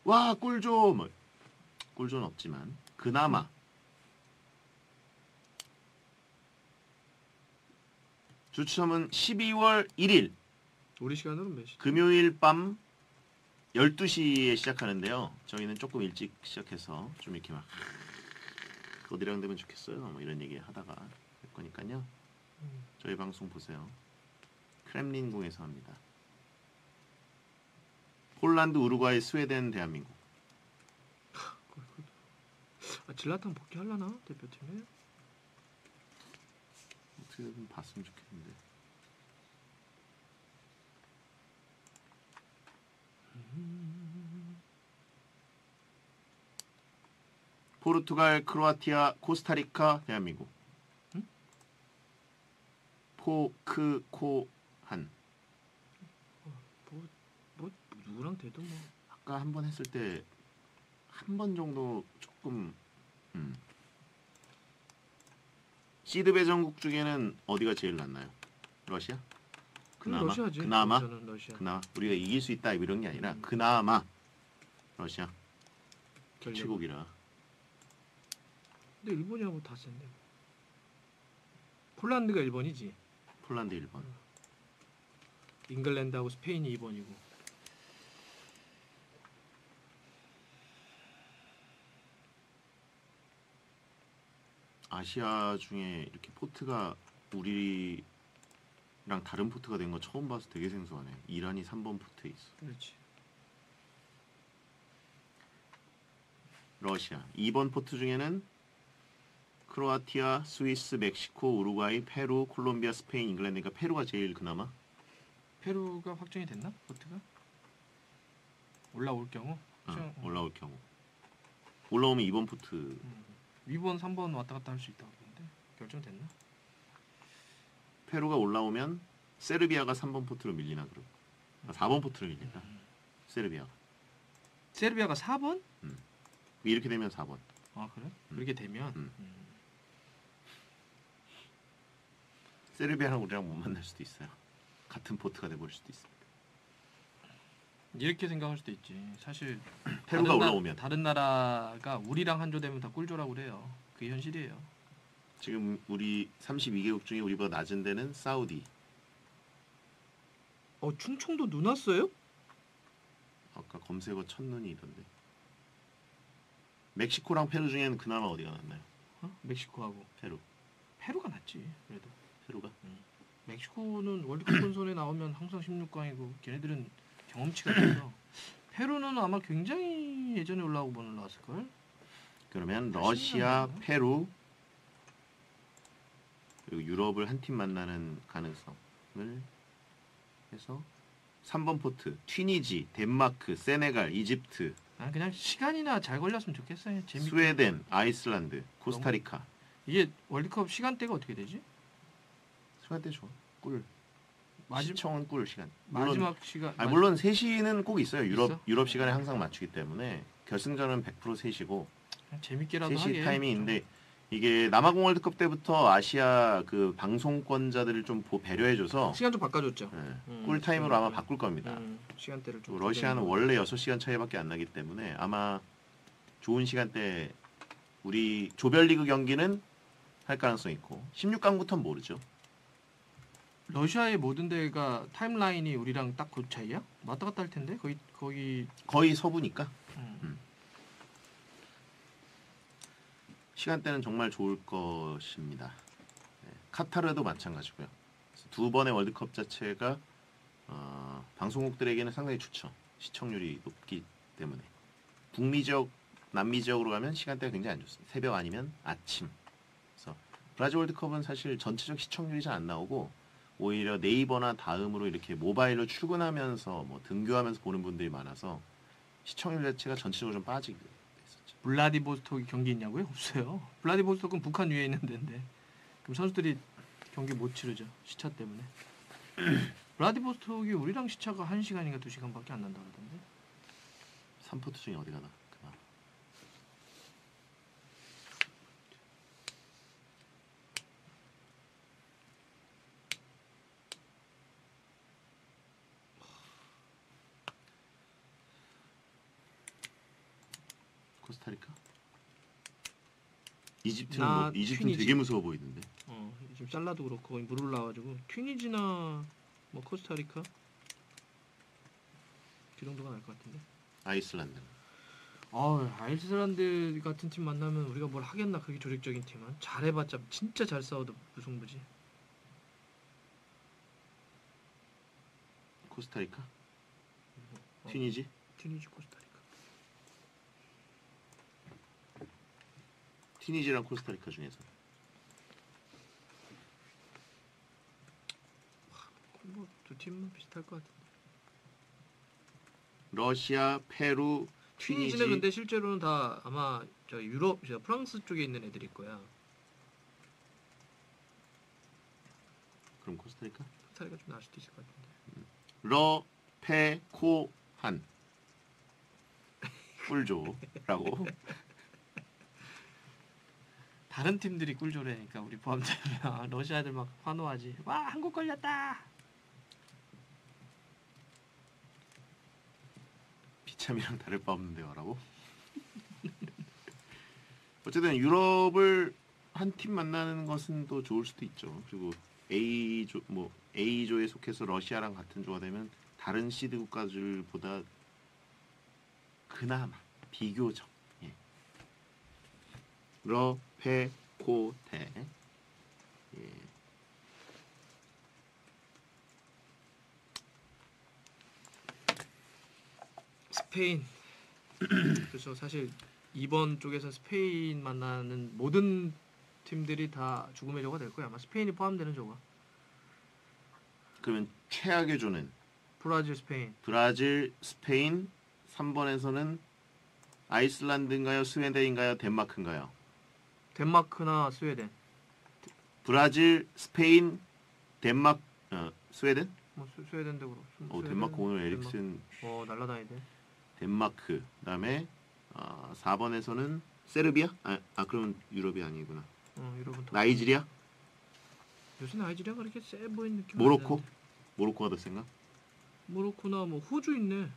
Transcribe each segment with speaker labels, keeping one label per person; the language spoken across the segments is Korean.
Speaker 1: 와 꿀조 뭐 꿀조는 없지만 그나마 주점은 12월 1일
Speaker 2: 우리 시간으로 몇 시?
Speaker 1: 금요일 밤 12시에 시작하는데요. 저희는 조금 일찍 시작해서 좀 이렇게 막 어디랑 되면 좋겠어요. 뭐 이런 얘기 하다가 할 거니까요. 저희 방송 보세요. 크렘린궁에서 합니다. 폴란드, 우루과이, 스웨덴, 대한민국.
Speaker 2: 아, 질라탄 복귀하려나 대표팀에?
Speaker 1: 어떻게든 봤으면 좋겠는데. 포르투갈, 크로아티아, 코스타리카, 대한민국.
Speaker 2: 응?
Speaker 1: 포크코한.
Speaker 2: 뭐 누구랑 돼도 뭐.
Speaker 1: 아까 한 번 했을 때 한 번 정도 조금 시드 배정국 중에는 어디가 제일 낫나요? 러시아? 그나마?
Speaker 2: 러시아지.
Speaker 1: 그나마?
Speaker 2: 러시아.
Speaker 1: 그나마 우리가 이길 수 있다 이런 게 아니라 그나마 러시아
Speaker 2: 전력.
Speaker 1: 최고기라.
Speaker 2: 근데 일본이하고 다 센데. 폴란드가 1번이지.
Speaker 1: 폴란드 1번.
Speaker 2: 잉글랜드하고 스페인이 2번이고.
Speaker 1: 아시아 중에 이렇게 포트가 우리랑 다른 포트가 된 거 처음 봐서 되게 생소하네. 이란이 3번 포트에 있어.
Speaker 2: 그렇지.
Speaker 1: 러시아 2번 포트 중에는 크로아티아, 스위스, 멕시코, 우루과이, 페루, 콜롬비아, 스페인, 잉글랜드니까 페루가 제일 그나마.
Speaker 2: 페루가 확정이 됐나? 포트가? 올라올 경우?
Speaker 1: 올라올 경우. 올라오면 2번 포트.
Speaker 2: 2번, 3번 왔다 갔다 할 수 있다고 그러는데 결정됐나?
Speaker 1: 페루가 올라오면 세르비아가 3번 포트로 밀리나 그럼. 4번 포트로 밀린다. 세르비아가.
Speaker 2: 세르비아가 4번?
Speaker 1: 이렇게 되면 4번.
Speaker 2: 아 그래? 그렇게 되면
Speaker 1: 세르비아랑 우리랑 못 만날 수도 있어요. 같은 포트가 돼버릴 수도 있습니다.
Speaker 2: 이렇게 생각할 수도 있지. 사실
Speaker 1: 페루가 올라오면
Speaker 2: 다른 나라가 우리랑 한조되면 다 꿀조라고 그래요. 그게 현실이에요.
Speaker 1: 지금 우리 32개국 중에 우리보다 낮은 데는 사우디.
Speaker 2: 충청도 눈 왔어요?
Speaker 1: 아까 검색어 첫눈이던데. 멕시코랑 페루 중에는 그나마 어디가 낫나요?
Speaker 2: 멕시코하고 페루가 낫지. 그래도
Speaker 1: 페루가?
Speaker 2: 멕시코는 월드컵 본선에 나오면 항상 16강이고 걔네들은 경험치가 있어서 페루는 아마 굉장히 예전에 올라왔을걸?
Speaker 1: 그러면 러시아, 페루 그리고 유럽을 한 팀 만나는 가능성을 해서 3번 포트 튀니지, 덴마크, 세네갈, 이집트,
Speaker 2: 그냥 시간이나 잘 걸렸으면 좋겠어요. 재밌게.
Speaker 1: 스웨덴, 아이슬란드, 코스타리카.
Speaker 2: 이게 월드컵 시간대가 어떻게 되지?
Speaker 1: 시간대 좋아. 꿀. 시청은 꿀 시간.
Speaker 2: 마지막 시간.
Speaker 1: 물론 3시는 꼭 있어요.
Speaker 2: 있어?
Speaker 1: 유럽 시간에 항상 맞추기 때문에 결승전은 100% 3시고
Speaker 2: 재밌게라도
Speaker 1: 3시
Speaker 2: 하게.
Speaker 1: 타이밍인데 이게 남아공 월드컵 때부터 아시아 그 방송권자들을 좀 배려해줘서
Speaker 2: 시간 좀 바꿔줬죠.
Speaker 1: 꿀 타임으로 아마 바꿀 겁니다.
Speaker 2: 시간대를 좀.
Speaker 1: 러시아는 원래 6시간 차이밖에 안 나기 때문에 아마 좋은 시간대 우리 조별리그 경기는 할 가능성이 있고 16강부터는 모르죠.
Speaker 2: 러시아의 모든 데가 타임라인이 우리랑 딱 그 차이야? 왔다 갔다 할 텐데
Speaker 1: 거의 서부니까. 시간대는 정말 좋을 것입니다. 네, 카타르도 마찬가지고요. 두 번의 월드컵 자체가 방송국들에게는 상당히 좋죠. 시청률이 높기 때문에. 북미 지역, 남미 지역으로 가면 시간대가 굉장히 안 좋습니다. 새벽 아니면 아침. 그래서 브라질 월드컵은 사실 전체적 시청률이 잘 안 나오고 오히려 네이버나 다음으로 이렇게 모바일로 출근하면서 뭐 등교하면서 보는 분들이 많아서 시청률 자체가 전체적으로 좀 빠지게 됐었죠.
Speaker 2: 블라디보스토크 경기 있냐고요? 없어요. 블라디보스토크는 북한 위에 있는 데인데 그럼 선수들이 경기 못 치르죠. 시차 때문에. 블라디보스토크이 우리랑 시차가 1시간인가 2시간밖에 안 난다 그러던데.
Speaker 1: 3포트 중에 어디가 나? 그나. 코스타리카? 이집트는
Speaker 2: 나
Speaker 1: 이집트는
Speaker 2: 튀니지.
Speaker 1: 되게 무서워 보이던데.
Speaker 2: 지금 살라도 그렇고 거기 물 올라와가지고 튀니지나 뭐 코스타리카 그 정도가 날 것 같은데.
Speaker 1: 아이슬란드.
Speaker 2: 아이슬란드 같은 팀 만나면 우리가 뭘 하겠나. 그게 조직적인 팀은 잘해봤자 진짜 잘 싸워도 무승부지.
Speaker 1: 코스타리카?
Speaker 2: 어.
Speaker 1: 튀니지?
Speaker 2: 튀니지 코스타리카.
Speaker 1: 튀니지랑 코스타리카 중에서
Speaker 2: 뭐 두 팀은 비슷할 것 같은데.
Speaker 1: 러시아, 페루, 튀니지.
Speaker 2: 튀니지는 근데 실제로는 다 아마 저 유럽, 저 프랑스 쪽에 있는 애들일 거야.
Speaker 1: 그럼 코스타리카?
Speaker 2: 코스타리카 좀 나을 수도 있을 것 같은데.
Speaker 1: 러, 페, 코, 한. 꿀조라고.
Speaker 2: 다른 팀들이 꿀조래니까 우리 포함되면 러시아 애들 막 환호하지. 와 한국 걸렸다.
Speaker 1: 비참이랑 다를 바 없는데요라고. 어쨌든 유럽을 한 팀 만나는 것은 또 좋을 수도 있죠. 그리고 A조에 속해서 러시아랑 같은 조가 되면 다른 시드 국가들보다 그나마 비교적 러, 페, 코, 테.
Speaker 2: 스페인. 그래서 사실 이번 쪽에서 스페인 만나는 모든 팀들이 다 죽음의 조가 될 거야. 아마 스페인이 포함되는 조가.
Speaker 1: 그러면 최악의 조는
Speaker 2: 브라질, 스페인.
Speaker 1: 브라질, 스페인, 3번에서는 아이슬란드인가요? 스웨덴인가요? 덴마크인가요?
Speaker 2: 덴마크나 스웨덴.
Speaker 1: 브라질, 스페인, 덴마크, 스웨덴?
Speaker 2: 뭐 스웨덴도 그렇고. 스웨덴,
Speaker 1: 덴마크 오늘
Speaker 2: 덴마크.
Speaker 1: 에릭슨
Speaker 2: 날라다니대.
Speaker 1: 덴마크. 그다음에 4번에서는 세르비아? 그러면 유럽이 아니구나.
Speaker 2: 유럽은 더.
Speaker 1: 나이지리아?
Speaker 2: 요새 나이지리아가 그렇게 세 보이는 느낌.
Speaker 1: 모로코? 모로코가 더 센가?
Speaker 2: 모로코나 뭐 호주 있네.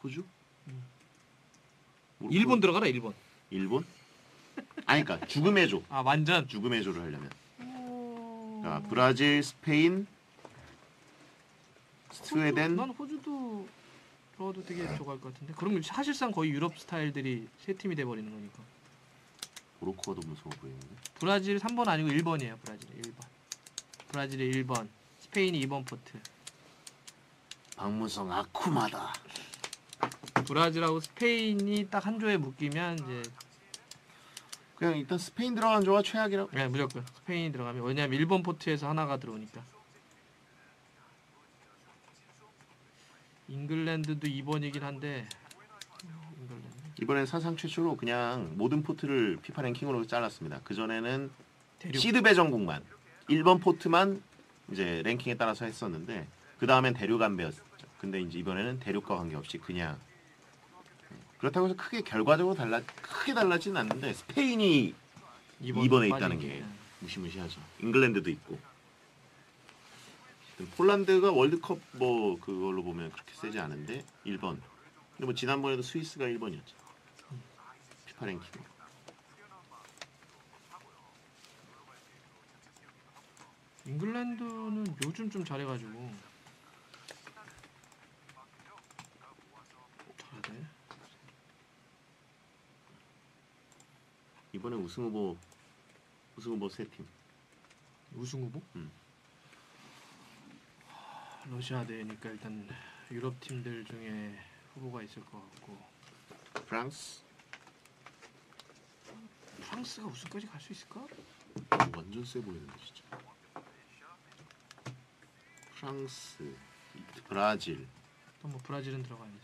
Speaker 1: 호주? 모로코?
Speaker 2: 일본 들어가라 일본.
Speaker 1: 일본? 아니 그러니까 죽음의 조.
Speaker 2: 완전.
Speaker 1: 죽음의 조를 하려면. 그러니까 브라질, 스페인, 스웨덴.
Speaker 2: 난 호주도 들어가도 되게 좋아할 것 같은데. 그럼 사실상 거의 유럽 스타일들이 세 팀이 돼 버리는 거니까.
Speaker 1: 모로코가 더 무서워 보이는데.
Speaker 2: 브라질 3번 아니고 1번이에요. 브라질이 1번. 브라질이 1번. 스페인이 2번 포트.
Speaker 1: 박무성 아쿠마다.
Speaker 2: 브라질하고 스페인이 딱 한 조에 묶이면 이제
Speaker 1: 그냥 일단 스페인 들어간 조가 최악이라고.
Speaker 2: 그냥 무조건 스페인이 들어가면, 왜냐면 1번 포트에서 하나가 들어오니까. 잉글랜드도 2번이긴 한데 잉글랜드.
Speaker 1: 이번엔 사상 최초로 그냥 모든 포트를 피파 랭킹으로 잘랐습니다. 그 전에는
Speaker 2: 대륙.
Speaker 1: 시드 배정국만 1번 포트만 이제 랭킹에 따라서 했었는데 그 다음엔 대륙 안배였죠. 근데 이제 이번에는 대륙과 관계없이 그냥 그렇다고 해서 크게 달라지는 않는데 스페인이 2번에 있다는 게 무시무시하죠. 잉글랜드도 있고. 폴란드가 월드컵 뭐 그걸로 보면 그렇게 세지 않은데 1번. 근데 뭐 지난번에도 스위스가 1번이었죠. 피파 랭킹.
Speaker 2: 잉글랜드는 요즘 좀 잘해가지고 잘하네.
Speaker 1: 이번에 우승 후보 세 팀.
Speaker 2: 우승 후보? 러시아 대회니까 일단 유럽 팀들 중에 후보가 있을 것 같고.
Speaker 1: 프랑스.
Speaker 2: 프랑스가 우승까지 갈 수 있을까?
Speaker 1: 완전 세 보이는데 진짜. 프랑스, 브라질,
Speaker 2: 또 뭐 브라질은 들어가야지.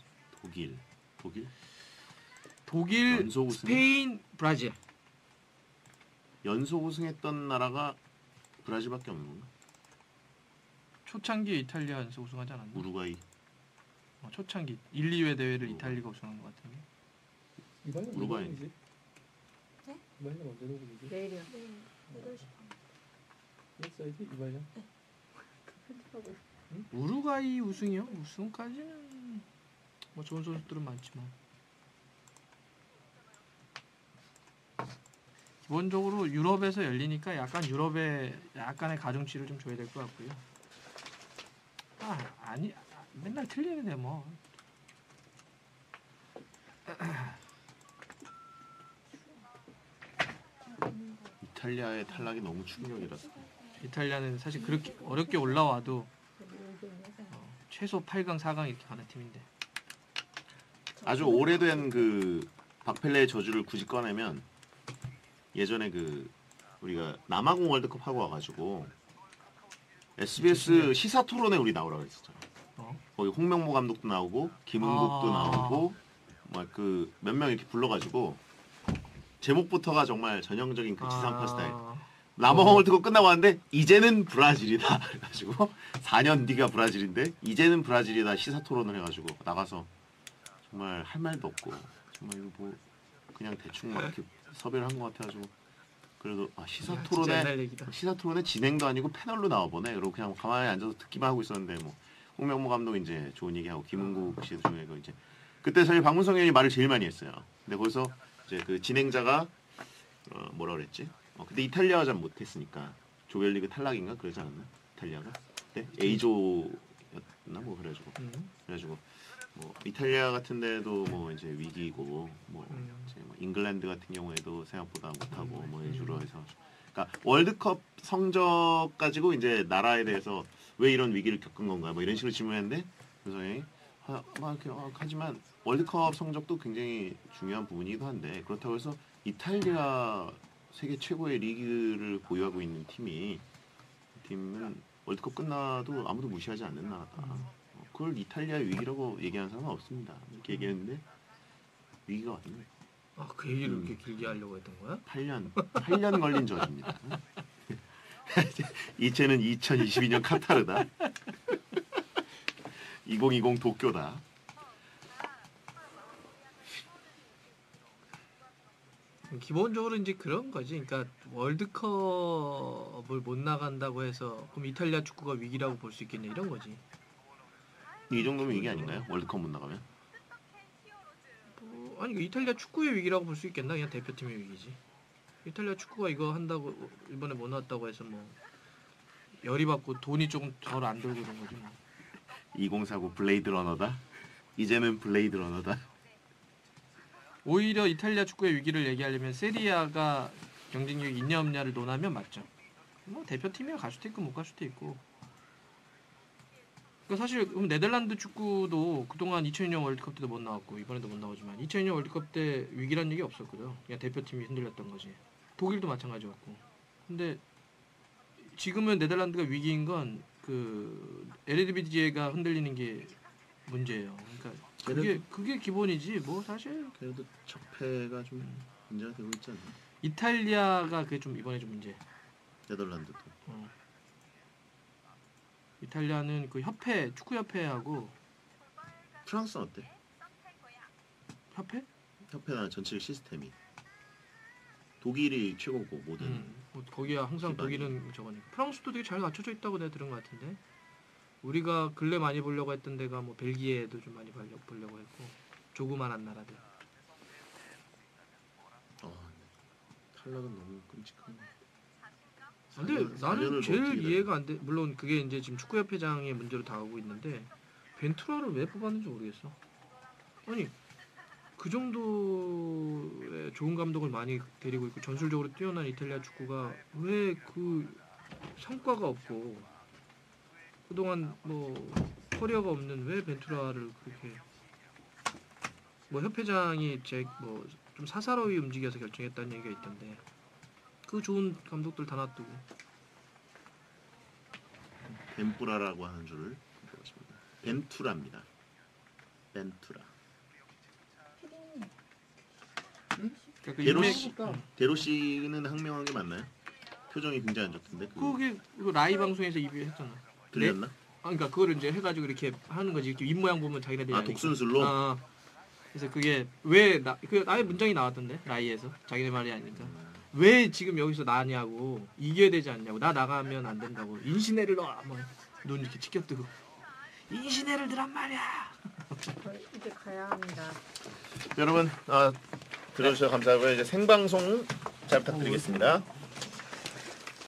Speaker 1: 독일 연속 우승?
Speaker 2: 스페인, 브라질.
Speaker 1: 연속 우승했던 나라가 브라질밖에 없는 건가?
Speaker 2: 초창기 이탈리아 연속 우승하지 않았나?
Speaker 1: 우루과이.
Speaker 2: 초창기 1, 2회 대회를 이탈리아가 우승한 것 같은데.
Speaker 3: 이번에
Speaker 1: 우루과이.
Speaker 3: 녹음이지?
Speaker 4: 네?
Speaker 3: 이번에 언제 녹음이지?
Speaker 4: 내일이요. 네. 8시 반.
Speaker 3: 웹사이트 이번에?
Speaker 4: 편집하고
Speaker 2: 우루과이 우승이요? 우승까지는 뭐 좋은 선수들은 많지만 기본적으로 유럽에서 열리니까 약간 유럽에 약간의 가중치를 좀 줘야 될 것 같고요. 아니 맨날 틀리는데 뭐.
Speaker 1: 이탈리아의 탈락이 너무 충격이라서.
Speaker 2: 이탈리아는 사실 그렇게 어렵게 올라와도 최소 8강, 4강 이렇게 가는 팀인데.
Speaker 1: 아주 오래된 그 박펠레의 저주를 굳이 꺼내면 예전에 그 우리가 남아공 월드컵 하고 와가지고 SBS 시사 토론에 우리 나오라고 했었잖아. 거기 홍명보 감독도 나오고 김은국도 나오고 막 그 몇 명 이렇게 불러가지고 제목부터가 정말 전형적인 그 지상파 스타일. 남아공 월드컵 끝나고 왔는데 이제는 브라질이다. 그래가지고 4년 뒤가 브라질인데 이제는 브라질이다 시사 토론을 해가지고 나가서 정말 할 말도 없고 정말 이거 뭐 그냥 대충 막 이렇게 섭외를 한 것 같아가지고 그래도 시사
Speaker 2: 야, 진짜
Speaker 1: 토론에
Speaker 2: 옛날 얘기다.
Speaker 1: 시사 토론에 진행도 아니고 패널로 나와보네. 그리고 그냥 가만히 앉아서 듣기만 하고 있었는데 뭐 홍명보 감독 이제 좋은 얘기하고 김은국 씨 중에 그 이제 그때 사실 박문성 의원이 말을 제일 많이 했어요. 근데 거기서 이제 그 진행자가 뭐라 그랬지? 그때 이탈리아가 잘 못했으니까 조별리그 탈락인가 그러지 않았나? 이탈리아가 그때 A조였나 뭐 그래가지고 뭐 이탈리아 같은 데도 뭐 이제 위기고 뭐 이제 뭐 잉글랜드 같은 경우에도 생각보다 못하고 뭐 A조로 해서 그러니까 월드컵 성적 가지고 이제 나라에 대해서 왜 이런 위기를 겪은 건가 뭐 이런 식으로 질문했는데 그래서 막 이렇게 하지만 월드컵 성적도 굉장히 중요한 부분이기도 한데 그렇다고 해서 이탈리아 세계 최고의 리그를 보유하고 있는 팀은 월드컵 끝나도 아무도 무시하지 않는 나라다. 그걸 이탈리아의 위기라고 얘기하는 사람은 없습니다. 이렇게 얘기했는데 위기가 왔네.
Speaker 2: 그 얘기를 이렇게 길게 하려고 했던 거야?
Speaker 1: 8년 걸린 저주입니다. 이제는 2022년 카타르다. 2020 도쿄다.
Speaker 2: 기본적으로 이제 그런 거지. 그러니까 월드컵을 못 나간다고 해서 그럼 이탈리아 축구가 위기라고 볼 수 있겠냐 이런 거지.
Speaker 1: 이 정도면 위기 아닌가요? 월드컵 못 나가면?
Speaker 2: 아니 이탈리아 축구의 위기라고 볼 수 있겠나? 그냥 대표팀의 위기지. 이탈리아 축구가 이거 한다고 이번에 못 나왔다고 해서 뭐 열이 받고 돈이 조금 덜 안 들고 그런 거지 뭐.
Speaker 1: 2049 블레이드 러너다. 이제는 블레이드 러너다.
Speaker 2: 오히려 이탈리아 축구의 위기를 얘기하려면 세리아가 경쟁력이 있냐 없냐를 논하면 맞죠. 뭐 대표팀이야 갈 수도 있고 못 갈 수도 있고. 그러니까 사실 네덜란드 축구도 그동안 2002년 월드컵 때도 못 나왔고 이번에도 못 나오지만 2002년 월드컵 때 위기란 얘기 없었거든. 그냥 대표팀이 흔들렸던 거지. 독일도 마찬가지였고. 근데 지금은 네덜란드가 위기인 건 그 에르디비지에가 흔들리는 게 문제예요. 그러니까 그게 기본이지 뭐 사실.
Speaker 1: 그래도 적폐가 좀 문제가 되고 있지 않나?
Speaker 2: 이탈리아가 그게 좀 이번에 좀 문제.
Speaker 1: 네덜란드도.
Speaker 2: 이탈리아는 그 협회 축구 협회하고
Speaker 1: 프랑스는 어때?
Speaker 2: 협회?
Speaker 1: 협회나 전체적 시스템이 독일이 최고고 모든
Speaker 2: 뭐 거기야 항상
Speaker 1: 기반이.
Speaker 2: 독일은 저거니까. 프랑스도 되게 잘 갖춰져 있다고 내가 들은 것 같은데. 우리가 근래 많이 보려고 했던 데가 뭐 벨기에도 좀 많이 보려고 했고 조그만한 나라들.
Speaker 1: 탈락은 너무 끔찍한.
Speaker 2: 근데 나는 제일 이해가 안 돼. 물론 그게 이제 지금 축구협회장의 문제로 다가오고 있는데 벤투라를 왜 뽑았는지 모르겠어. 아니 그 정도의 좋은 감독을 많이 데리고 있고 전술적으로 뛰어난 이탈리아 축구가 왜 그 성과가 없고 그동안 뭐 커리어가 없는 왜 벤투라를 그렇게 뭐 협회장이 뭐 좀 사사로이 움직여서 결정했다는 얘기가 있던데 그 좋은 감독들 다 놔두고
Speaker 1: 벤뿌라라고 하는 줄을 배웠습니다. 벤투라입니다. 벤투라.
Speaker 2: 그러니까 그
Speaker 1: 데로시 데로시는 항명한 게 맞나요? 표정이 굉장히 안 좋던데.
Speaker 2: 그게 그 라이 방송에서 입이 했잖아.
Speaker 1: 들렸나?
Speaker 2: 그러니까 그거를 이제 해가지고 이렇게 하는 거지. 이렇게 입모양 보면 자기네들이 아니까.
Speaker 1: 독순술로.
Speaker 2: 그래서 그게 왜 그 아예 문장이 나왔던데 라이에서 자기네 말이 아니니까 왜 지금 여기서 나냐고 이겨야 되지 않냐고 나 나가면 안 된다고 인신해를 넣어 눈 이렇게 치켜뜨고 인신해를 넣란 말이야.
Speaker 4: 이제 가야 합니다.
Speaker 1: 여러분 들어주셔서 감사하고요. 이제 생방송 잘 부탁드리겠습니다.